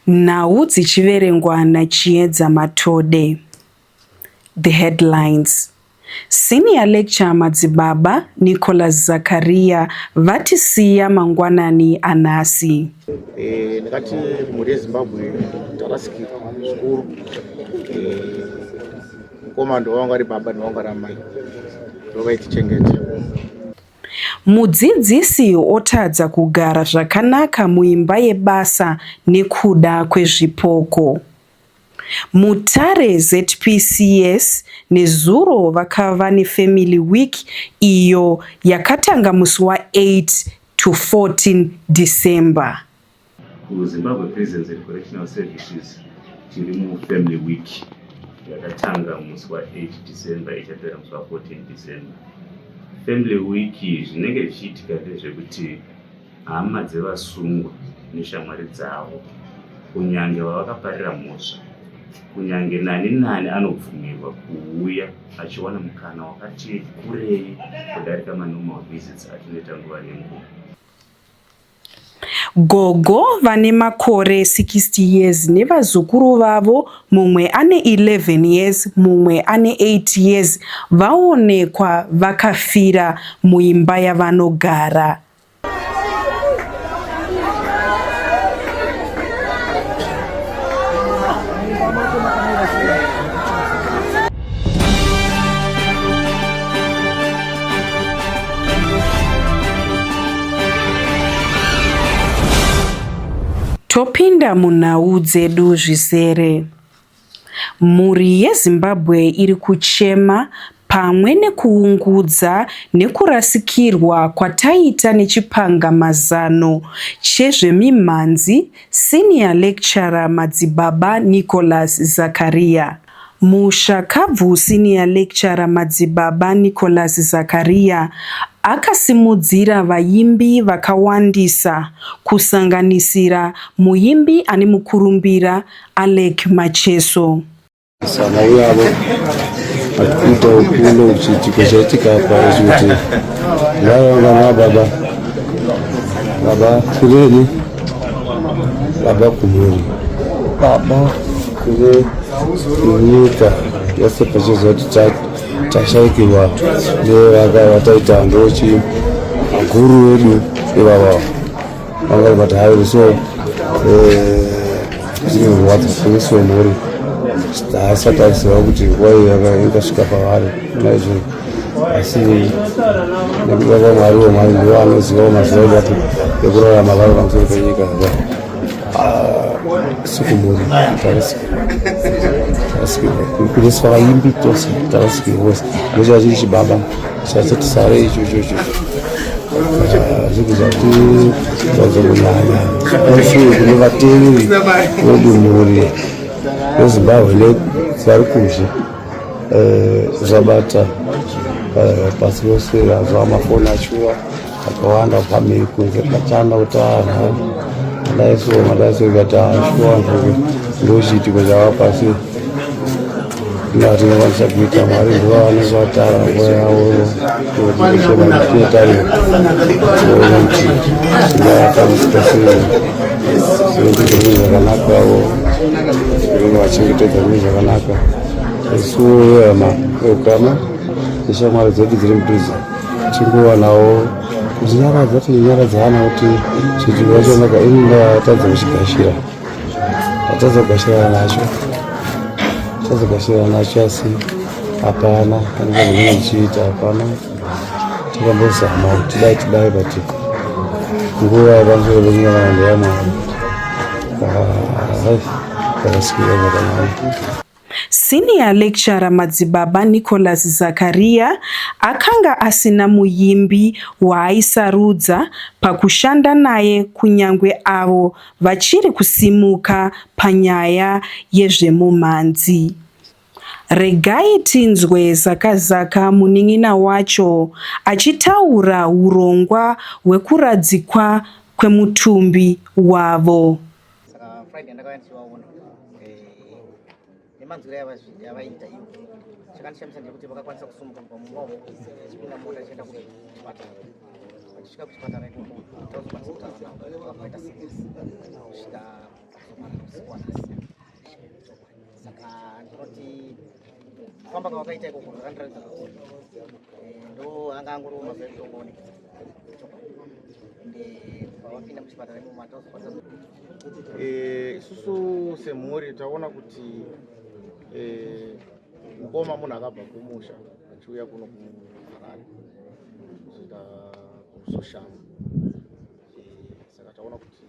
Nhau dzichiverengwa naChiedza Matode. The headlines. Senior lecturer Madzibaba Nicholas Zakaria vatisiya mangwanani anasi. Ndakati muri Zimbabwe tarasikira zvikuru. Komando wanga ari baba wanga ari mai. Rovaichengeta. Mudzidzisi otadza kugara zvakanaka muimba yebasa nekuda kwezvipoko. Mutare ZPCS nezuro vakava neFamily Week iyo yakatanga musi wa8 to 14 December. Zimbabwe Prisons and Correctional Services tiri muFamily Week yakatanga musi wa8 December ichapera musi wa14 December. Family Week zvinenge zvichiitika ndezvekuti hama dzevasungwa neshamwari dzavo kunyange vavakaparira mhosva, kunyange nani anobvumirwa kuuya achiwana mukana wakati kurei kudarika manormal visits atinoita nguva nenguva. Gogo vane makore 60 years nevazukuru vavo, mumwe ane 11 years, mumwe ane 8 years, vaonekwa vakafira muimba yavanogara. Topinda munhau dzedu zvisere. Mhuri yeZimbabwe iri kuchema pamwe nekuungudza nekurasikirwa kwataita nechipangamazano chezvemimhanzi senior lecturer Madzibaba Nicholas Zakaria. Mushakabvu senior lecturer Madzibaba Nicholas Zakaria akasimudzira vaimbi vakawandisa kusanganisira muimbi ane mukurumbira Alec Macheso. Sana yavo akuita ukuno uchiitika chaitika apa kuti vana baba kureni baba kumuri baba kure nyika yose pachizoti tashaikirwa nevataita ndochi guru wedu ivava vanga vati hayi so zvinorwadza kuiswa mhuri asati aiziva kuti nguva ingasvika pavari naizvo asi nekuda kwaMwari Mwari ndivo anozivawo mazuva edu ati ekurarama vari pamusoro penyika sikumuri tarasikirwa vaimbi tose tarasikirwa vose ndochiva chiri chibaba chasati sare ichocho zvikuti zvazongonyanya uye kune vateveri vedu mhuri veZimbabwe vari kuzhe zvabata pasi rose razva mafoni achiwa akawanda pamhiri kunze pachanda kuti madaiso ikati ashuwa ndochiitiko chava pasi inatinokwanisa kuita. Mwari ndivo vanenge vatara nguva yavo kuetaiwa kuona kuti zvingaakamisika sei zvinoti zvakanakawo zvinenge vachengetedza zvinhu zvakanaka. Isu veukama neshamwari dzedu dziri mudhuze tingowanawo kuzinyaradza tinonyaradzana kuti chiitiko chonaka inenge yatadza kuchigashira tazogashira nacho asi hapana anenge zvinenge zvichiita hapana. Takambozama kuti tidai but nguva yepamusoro penyika ndeyamwari takasikira zvakanaka. Senior lecturer Madzibaba Nicholas Zakaria akanga asina muimbi waaisarudza pakushanda naye kunyangwe avo vachiri kusimuka panyaya yezvemumhanzi. Regai tinzwe Zakazaka munin'ina wacho achitaura urongwa hwekuradzikwa kwemutumbi wavo. Nemanzira yavaita iyo chakandishamisa ndekuti vakakwanisa kusumuka pamumba chipinda mota chienda kuchipatara vachisvika kuchipatara ikoko tozokwanisa kutaura navo vakaita serious kusvika saka ndinoti kufamba kwakaita ikoko zvakandiratidza kuti ndo anga angoriwo mazuva ekutongooneka pavapinda muchipatara imomata uzokwanisa. Isusu semhuri taona kuti mukoma munhu akabva kumusha achiuya kuno kuHarare kusvika kuSoshama, saka taona kuti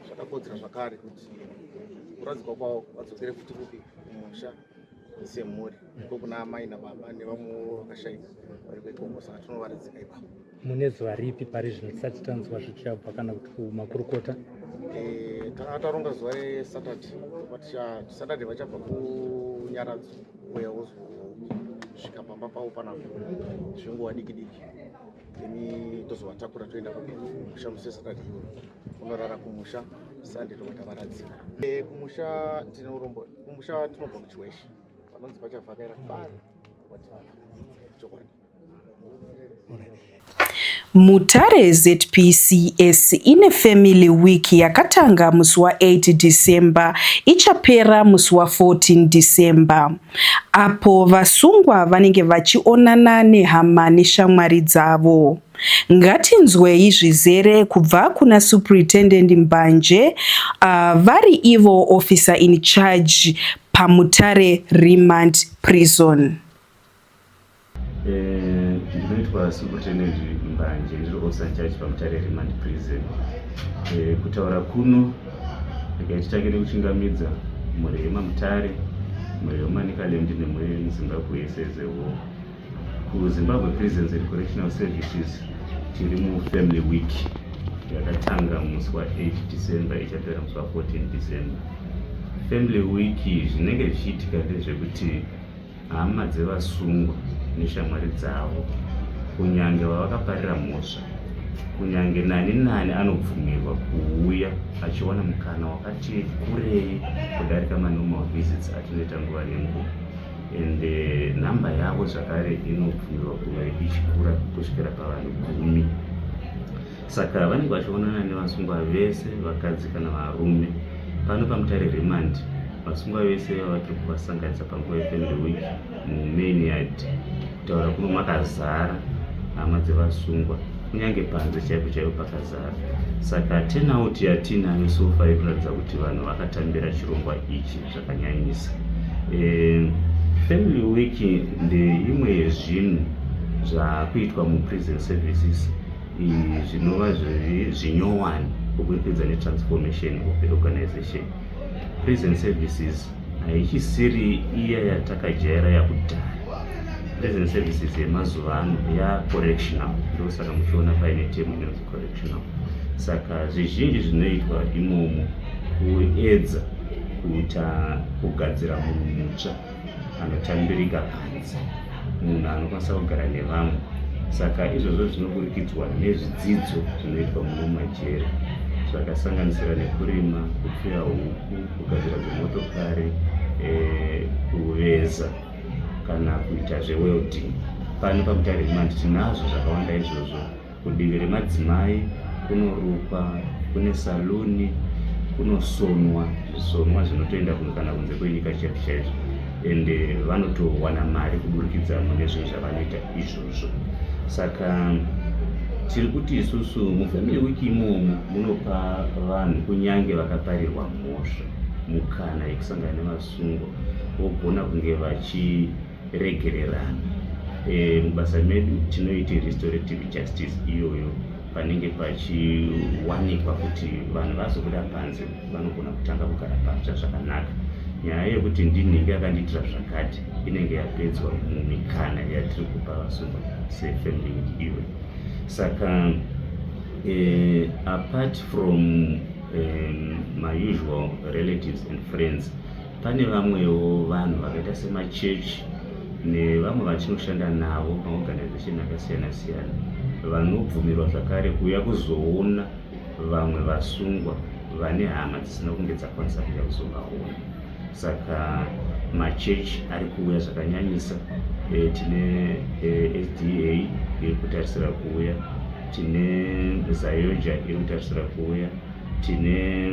zvakakodzera zvakare kuti kuradzikwa kwavo vadzokere futi kupi kumusha semhuri iko kuna amai nababa nevamwe vakashayika vari kwekongo, saka tinovaradzika ipapo. Mune zuva ripi pari zvino tisati tanzwa zvichabva kana kuti kumakurukota? Tanga taronga zuva reSaturday, Saturday vachabva kuNyaradzo uya wozosvika pamba pavo panapa zvinguva diki diki, imi tozovatakura toenda kumusha musi Saturday iyoyo unorara kumusha, Sunday tobata varadzika. Kumusha tinobva kuChiweshi vanonzi pachavhakaira kubari chokwadi. Mutare ZPCS ine Family Week yakatanga musi wa8 December ichapera musi wa14 December, apo vasungwa vanenge vachionana nehama neshamwari dzavo. Ngatinzwei zvizere kubva kuna Superintendent Mbanje, vari ivo officer in charge paMutare Remand Prison. Ndinoitwa Superintendent Mbanje, ndiri officer in charge paMutare Remand Prison. Kutaura kuno ndikachitake nekuchingamidza Murema Mutare, Murema Manicaland nemuri Zimbabwe yese zewo. KuZimbabwe Prisons and Correctional Services tiri muFamily Week yakatanga musi wa8 December ichapera musi wa14 December. Family Week zvinenge zvichiitika ndezvekuti hama dzevasungwa neshamwari dzavo, kunyange vavakaparira mhosva, kunyange nani anobvumirwa kuuya achiwana mukana wakati kurei kudarika manormal visits atinoita nguva nenguva, ende nhamba yavo zvakare inobvumirwa kuva ichikura kusvikira pavanhu 10. Saka vanenge vachionana nevasungwa vese, vakadzi kana varume. Pano paMutare Remand vasungwa vese vatiri kuvasanganisa panguva yeFamily Week mumain yard. Kutaura kuno makazara hama dzevasungwa, kunyange panze chaipo chaipo pakazara. Saka turnout yatinayo so far inoratidza kuti vanhu vakatambira chirongwa ichi zvakanyanyisa. Family Week ndeimwe yezvinhu zvakuitwa muprison services zvinova zvinyowani kubudikidza netransformation of the organization. Prison services haichisiri iya yatakajaira yakudhara. Prison services yemazuva ano yacorrectional, ndosaka muchiona paine term inonzi correctional. Saka zvizhinji zvinoitwa imomo kuedza kugadzira munhu mutsva anotambirika panze, munhu anokwanisa kugara nevamwe. Saka izvozvo zvinoburikidzwa nezvidzidzo zvinoitwa muno majere zvakasanganisira nekurima, kupfuya huku, kugadzira dzimotokari, kuveza kana kuita zvewelding. Pano paMutare Remand tinazvo zvakawanda izvozvo. Kudivi remadzimai kunorukwa, kune saluni, kunosonwa zvisonwa zvinotoenda kana kunze kwenyika chaizvo chaizvo, ende vanotowana mari kuburikidza mune zvinhu zvavanoita izvozvo. Saka tiri kuti isusu muFamily Week imomo munopa vanhu kunyange vakaparirwa mhosva mukana yekusangana nevasungwa vogona kunge vachiregererana. Mubasa medu tinoiti restorative justice iyoyo, panenge pachiwanikwa kuti vanhu vazobuda panze vanogona kutanga kugara patsva zvakanaka. Nyaya yekuti ndinenge akandiitira zvakati inenge yapedzwa mumikana yatiri kupa vasungwa seFamily Week iyoyo. Saka apart from my usual relatives and friends, pane vamwewo vanhu vakaita semachechi nevamwe vatinoshanda navo maorganization akasiyana siyana vanobvumirwa zvakare kuuya kuzoona vamwe vasungwa vane hama dzisina kunge dzakwanisa kuuya kuzovaona. Saka machechi ari kuuya zvakanyanyisa. Tine SDA iri kutarisira kuuya, tine Zayoja iri kutarisira kuuya, tine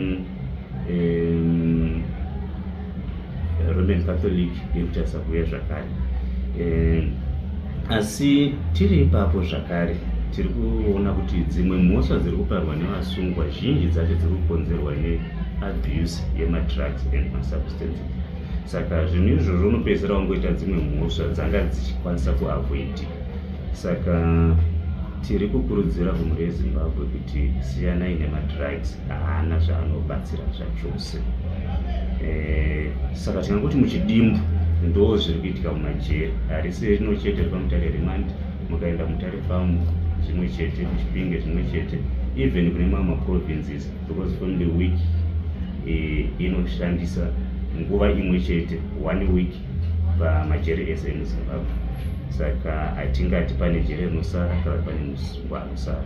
Roman Catholic irikutarisa kuuya zvakare. Asi tiri ipapo zvakare tiri kuona kuti dzimwe mhosva dziri kuparwa nevasungwa zhinji dzacho dziri kukonzerwa neabuse yemadrugs and masubstances. Saka zvinhu izvozvo unopedzisira wangoita dzimwe mhosva dzanga dzichikwanisa kuavoidika. Saka tiri kukurudzira kumhuri yeZimbabwe kuti siyanai nemadrugs, haana zvaanobatsira zvachose. Saka tinangoti muchidimbu ndo zviri kuitika mumajeri, harisi rino chete pamutare remand, mukaenda mutare famu zvimwe chete, muchipinge zvimwe chete, even kune mamwe provinces, because family week inoshandisa nguva imwe chete 1 week pamajeri ese emuZimbabwe. Saka hatingati pane jeri rinosara kana pane musungwa anosara,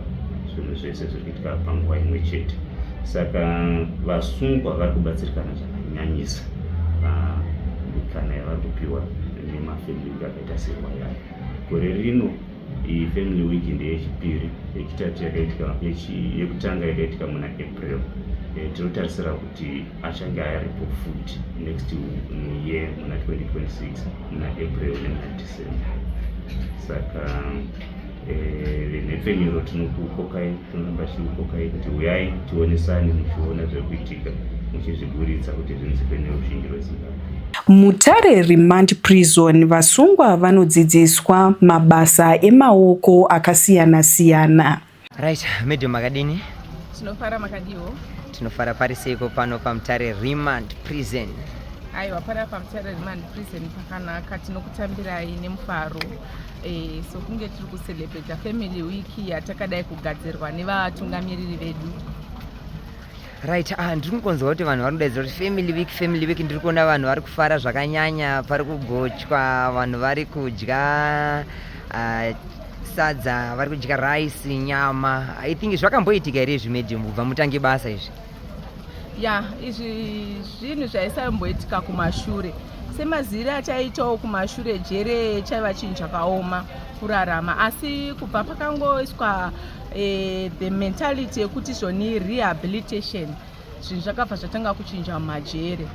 zvinhu zvese zviri kuitika panguva imwe chete. Saka vasungwa vari kubatsirikana zvakanyanyisa kana yavari kupiwa nemafamily week akaita serwayayo. Gore rino iyi family week ndeyechipiri, yechitatu yekutanga yakaitika muna April. Tinotarisira kuti achange aripo futi next year muna 2026 muna April nemuna December. Saka nepfenyuro tinokukokai, tinoramba tichikukokai kuti uyai tionesane muchiona zviri kuitika, muchizviguritsa kuti zvinzike neuzhinji rweZimbabwe. Mutare Remand Prison vasungwa vanodzidziswa mabasa emaoko akasiyana-siyana. Right, medium makadini? Tinofara makadiwo. Tinofara pariseko pano pamutare Remand Prison. Aiwa, para pamutare Remand Prison pakanaka, tinokutambirai nemufaro. So kunge tiri kucelebrate family week yatakadai kugadzirwa nevatungamiriri vedu. Right, ndiri kukonzwa kuti vanhu vari kudaidzira kuti family week ndiri kuona vanhu vari kufara zvakanyanya, pari kugochwa, vanhu vari kudya sadza, vari kudya rice, nyama. I think zvakamboitika here izvi medium kubva mutange basa izvi? Ya, izvi zvinhu zvaisamboitika kumashure. Semaziri achaitawo kumashure jere chaiva chinhu chakaoma kurarama, asi kubva pakangoiswa the mentality yekuti zvoni rehabilitation, zvinhu zvakabva zvatanga kuchinja mumajere,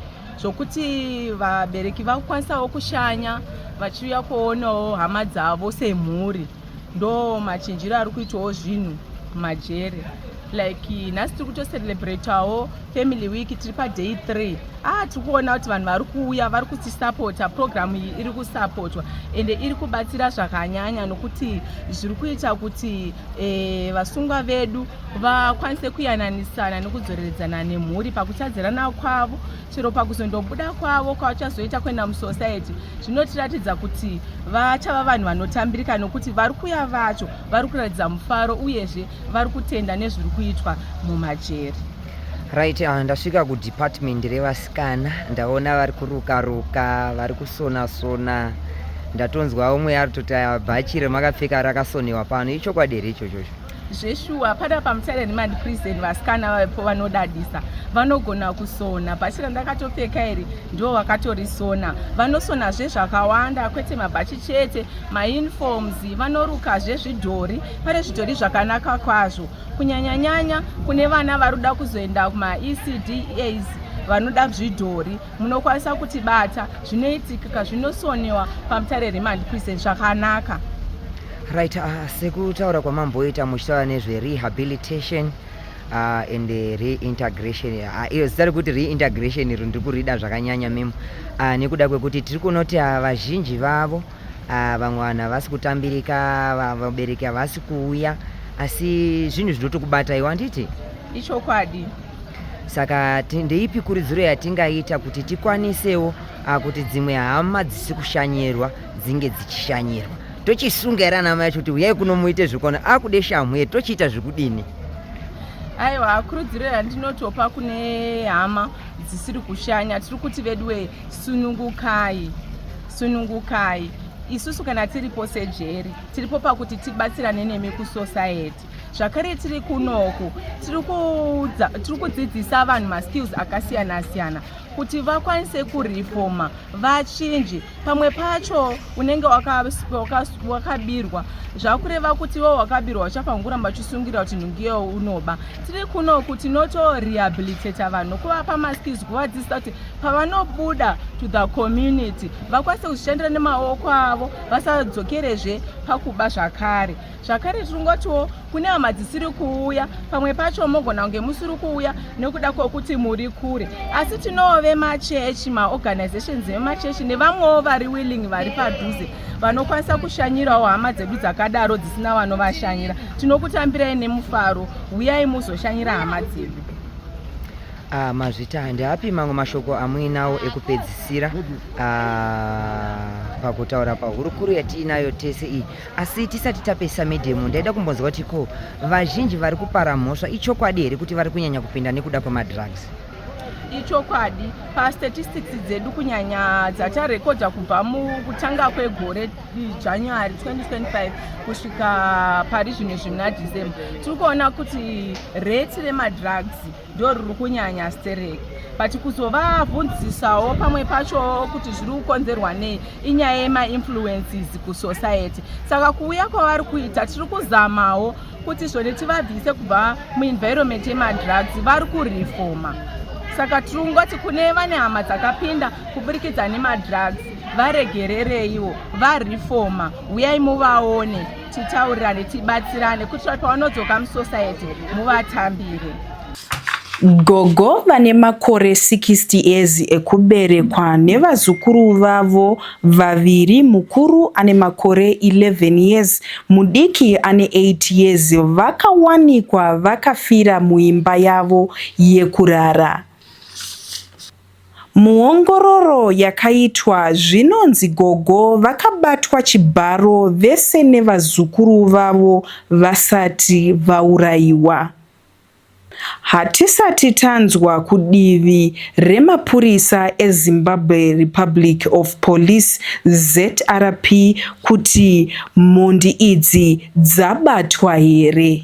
zvokuti vabereki vakukwanisawo kushanya vachiuya kuonawo hama dzavo semhuri. Ndo machinjiro ari kuitawo zvinhu mumajere. Like nhasi tiri kutocelebratawo family week, tiri paday 3. Tiri kuona kuti vanhu vari kuuya vari kutisapota, program iyi iri kusapotwa ende iri kubatsira zvakanyanya, nokuti zviri kuita kuti vasungwa vedu vakwanise kuyananisana nekudzoreredzana nemhuri pakutadzirana kwavo, chero pakuzondobuda kwavo kwavachazoita kuenda musociety. Zvinotiratidza kuti vachava vanhu vanotambirika, nokuti vari kuya vacho vari kuratidza mufaro uyezve vari kutenda nezviri kuitwa mumajeri. Right, ndasvika kudepartment revasikana, ndaona vari kuruka-ruka, vari kusona-sona. Ndatonzwa umwe ari kuti bhachi remakapfeka rakasonewa pano. Ichokwadi here ichocho? Zveshuwa, pada pamutare Remand Prison vasikana vavepo vanodadisa, vanogona kusona. Bhachi randakatopfeka iri ndo vakatorisona. Vanosonazve zvakawanda, kwete mabhachi chete, mauniforms, vanorukazve zvidhori. Pane zvidhori zvakanaka kwazvo, kunyanya-nyanya kune vana vari kuda kuzoenda kuma-ECDAs vanoda zvidhori, munokwanisa kuti bata zvinoitika, zvinosonewa pamutare Remand Prison zvakanaka. Right, sekutaura kwamamboita muchitaura nezverehabilitation and reintegration. Iyo zita rekuti reintegration iri ndiri kurida zvakanyanya memo, nekuda kwekuti tiri kunoti vazhinji vavo vamwe vanhu havasi kutambirika, vabereki havasi kuuya, asi zvinhu zvinotokubata iwe, handiti? Ichokwadi. Saka ndeipi kurudziro yatingaita kuti tikwanisewo kuti dzimwe hama dzisi kushanyirwa dzinge dzichishanyirwa? Tochisunga here ana mai acho kuti uyai kuno muite zvikuona, akude shamhu yedu, tochiita zvekudini? Aiwa, kurudziro yandinotopa kune hama dzisiri kushanya, tiri kuti vedu sunungukai. Isusu kana tiripo sejeri, tiripo pakuti tibatsirane nemi kusociety. zvakare tiri kunoku tiri kudzidzisa vanhu maskills akasiyana-siyana kuti vakwanise kurifoma vachinje. Pamwe pacho unenge wakabirwa zvakureva kuti wo wakabirwa uchafanguramba uchisungira kuti nhungiyo unoba. Tiri kunoku tinotorehabilitata vanhu nokuvapa maskills kuvadzidzisa kuti pavanobuda to the community vakwanise kuzvishandira nemaoko avo vasadzokerezve pakuba zvakare. Zvakare tiringotiwo kune hama dzisiri kuuya, pamwe pacho mogona kunge musiri kuuya nekuda kwokuti muri kure, asi tinove machechi, maorganizations emachechi nevamwewo vari willing vari padhuze vanokwanisa kushanyirawo hama dzedu dzakadaro dzisina vanovashanyira. Tinokutambirai nemufaro, uyai muzoshanyira hama dzedu. Mazvita ndeapi mamwe mashoko amuinawo ekupedzisira pakutaura pahurukuru yatiinayo tese iyi? Asi tisati tapesa medhemu, ndaida kumbonzwa kuti ko vazhinji vari kupara mhosva ichokwadi here kuti vari kunyanya kupinda nekuda kwemadrugs? Ichokwadi. Pastatistics dzedu kunyanya dzatarekodha kubva mukutanga kwegore January 2025 kusvika pari zvino naDecember, tiri kuona kuti rate remadrugs ndo riri kunyanya stereki. But kuzovabvunzisawo pamwe pacho kuti zviri kukonzerwa nei inyaya yemainfluences kusociety. Saka kuuya kwavari kuita tiri kuzamawo kuti zvone tivabvise kubva muenvironment yemadrugs, vari kurifoma. Saka tirungoti kune vane hama dzakapinda kuburikidza nemadrugs varegerereiwo, varifoma, uyai muvaone, titaurirane, tibatsirane kuti pavanodzoka musociety muvatambire. Gogo vane makore 60 years ekuberekwa nevazukuru vavo vaviri, mukuru ane makore 11 years, mudiki ane 8 years, vakawanikwa vakafira muimba yavo yekurara. Muongororo yakaitwa zvinonzi gogo vakabatwa chibharo vese nevazukuru vavo vasati vaurayiwa. Hatisati tanzwa kudivi remapurisa eZimbabwe Republic of Police ZRP kuti mhondi idzi dzabatwa here.